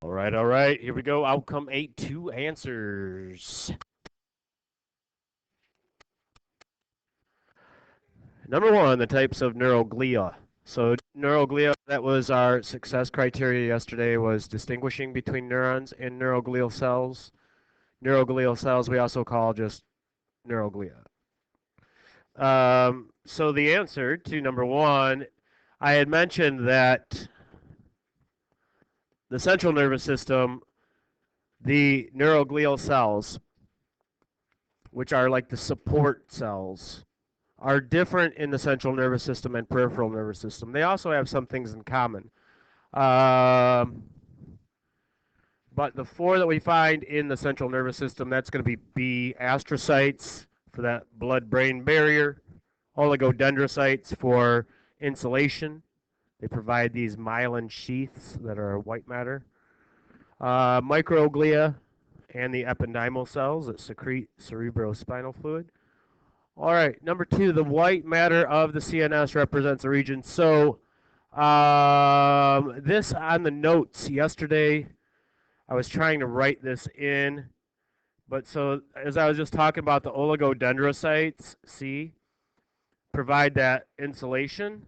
All right. Here we go. Outcome 8, 2 answers. Number 1, the types of neuroglia. So neuroglia, that was our success criteria yesterday, was distinguishing between neurons and neuroglial cells. Neuroglial cells we also call just neuroglia. So the answer to number 1, I had mentioned that the central nervous system, the neuroglial cells, which are like the support cells, are different in the central nervous system and peripheral nervous system. They also have some things in common. Um, but the 4 that we find in the central nervous system, that's going to be B, astrocytes for that blood-brain barrier, oligodendrocytes for insulation. They provide these myelin sheaths that are white matter. Microglia and the ependymal cells that secrete cerebrospinal fluid. All right, number 2, the white matter of the CNS represents a region. So this on the notes yesterday, I was trying to write this in, but so as I was just talking about the oligodendrocytes, see, provide that insulation.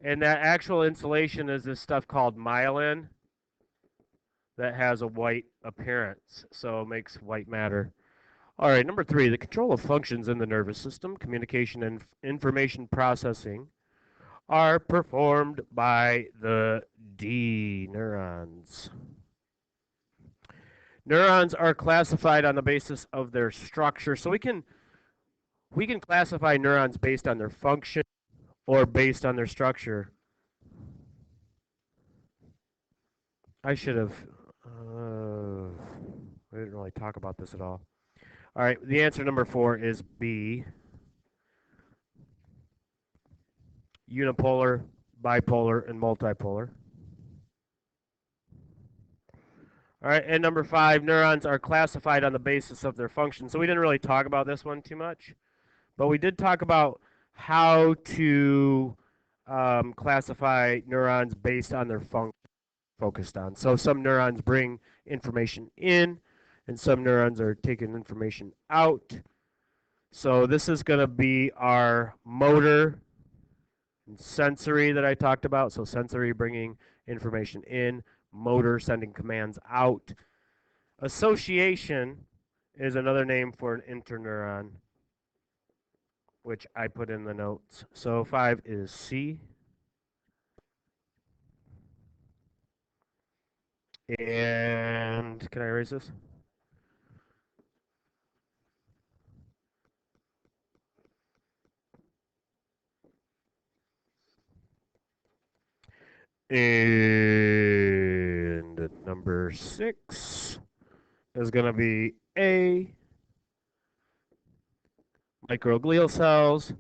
And that actual insulation is this stuff called myelin that has a white appearance, so it makes white matter. All right, number 3, the control of functions in the nervous system, communication and information processing are performed by the D neurons. Neurons are classified on the basis of their structure. So we can classify neurons based on their function or based on their structure. I should have we didn't really talk about this at all. All right, the answer number 4 is B. Unipolar, bipolar, and multipolar. All right, and number 5, neurons are classified on the basis of their function. So we didn't really talk about this one too much, but we did talk about how to classify neurons based on their function focused on. So some neurons bring information in, and some neurons are taking information out. So this is going to be our motor and sensory that I talked about. So sensory bringing information in, motor sending commands out. Association is another name for an interneuron, which I put in the notes. So 5 is C. And can I erase this? And number 6 is going to be A, microglial cells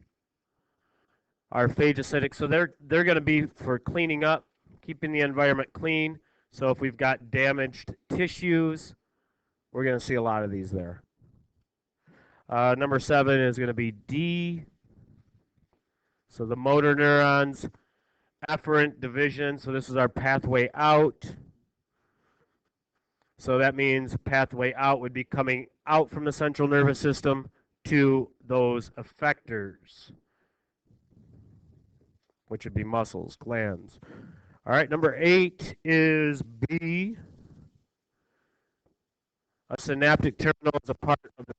are phagocytic. So they're going to be for cleaning up, keeping the environment clean. So if we've got damaged tissues, we're going to see a lot of these there. Number 7 is going to be D. So the motor neurons, afferent division. So this is our pathway out. So that means pathway out would be coming out from the central nervous system to those effectors, which would be muscles, glands. All right, number 8 is B. A synaptic terminal is a part of the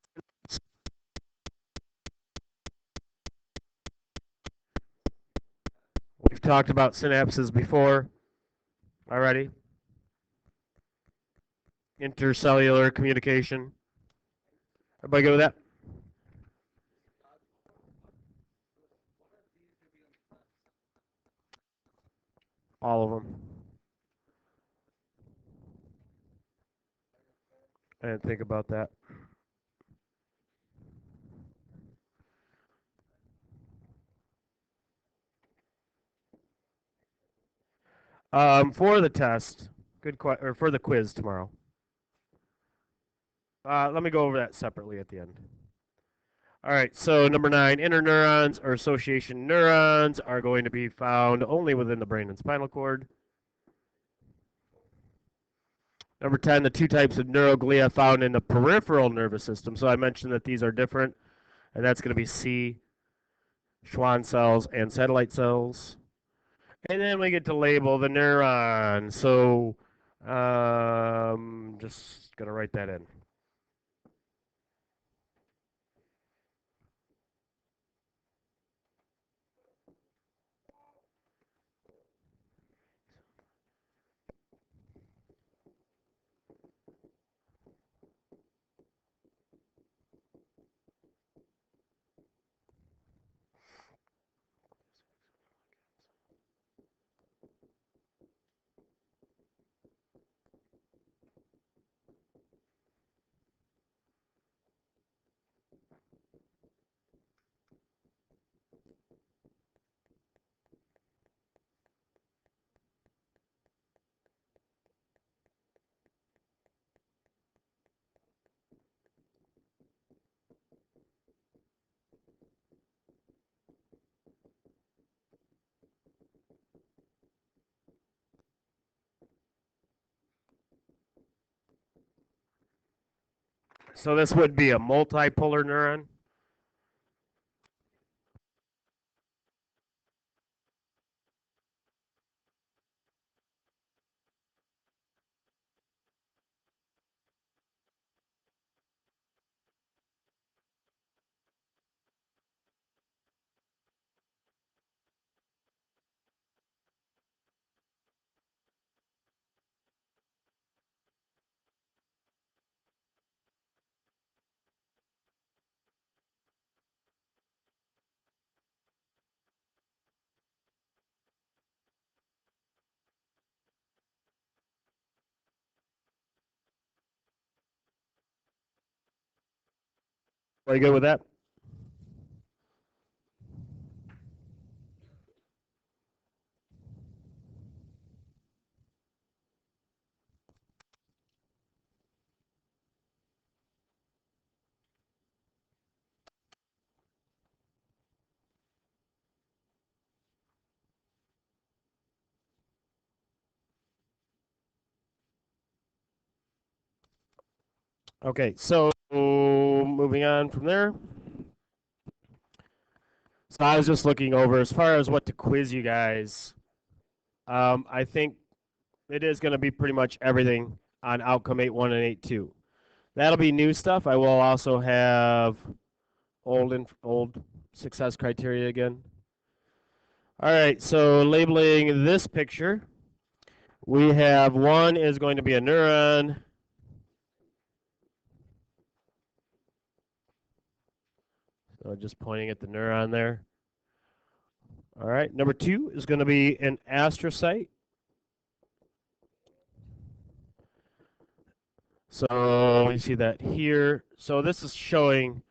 synapse. We've talked about synapses before already. Intercellular communication. Everybody go with that? All of them. I didn't think about that. For the test, or for the quiz tomorrow. Let me go over that separately at the end. All right, so number 9, interneurons or association neurons are going to be found only within the brain and spinal cord. Number 10, the two types of neuroglia found in the peripheral nervous system. So I mentioned that these are different, and that's going to be C, Schwann cells, and satellite cells. And then we get to label the neuron. So just going to write that in. So this would be a multipolar neuron. Are you good with that? Okay, so moving on from there. So I was just looking over as far as what to quiz you guys. I think it is going to be pretty much everything on outcome 8.1 and 8.2. That'll be new stuff. I will also have old success criteria again. All right, so labeling this picture, we have one is going to be a neuron. So just pointing at the neuron there. All right, number 2 is going to be an astrocyte. So you see that here. So this is showing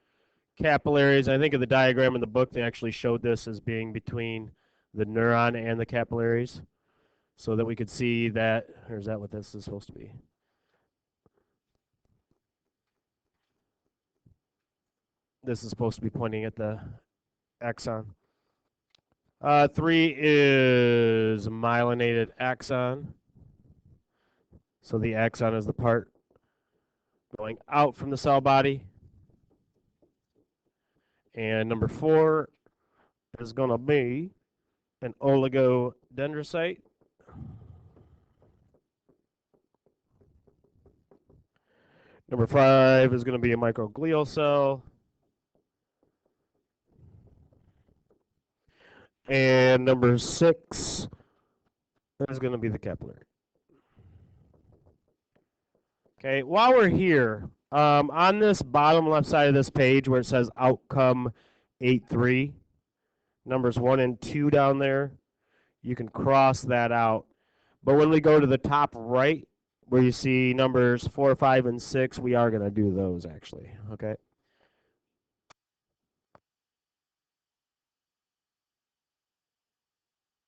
capillaries. I think in the diagram in the book they actually showed this as being between the neuron and the capillaries, so that we could see that, or is that what this is supposed to be? This is supposed to be pointing at the axon. 3 is myelinated axon. So the axon is the part going out from the cell body. And number 4 is going to be an oligodendrocyte. Number 5 is going to be a microglial cell. And number 6 is going to be the capillary. Okay, while we're here, on this bottom left side of this page where it says outcome 8.3, numbers 1 and 2 down there, you can cross that out. But when we go to the top right, where you see numbers 4, 5, and 6, we are going to do those actually, okay?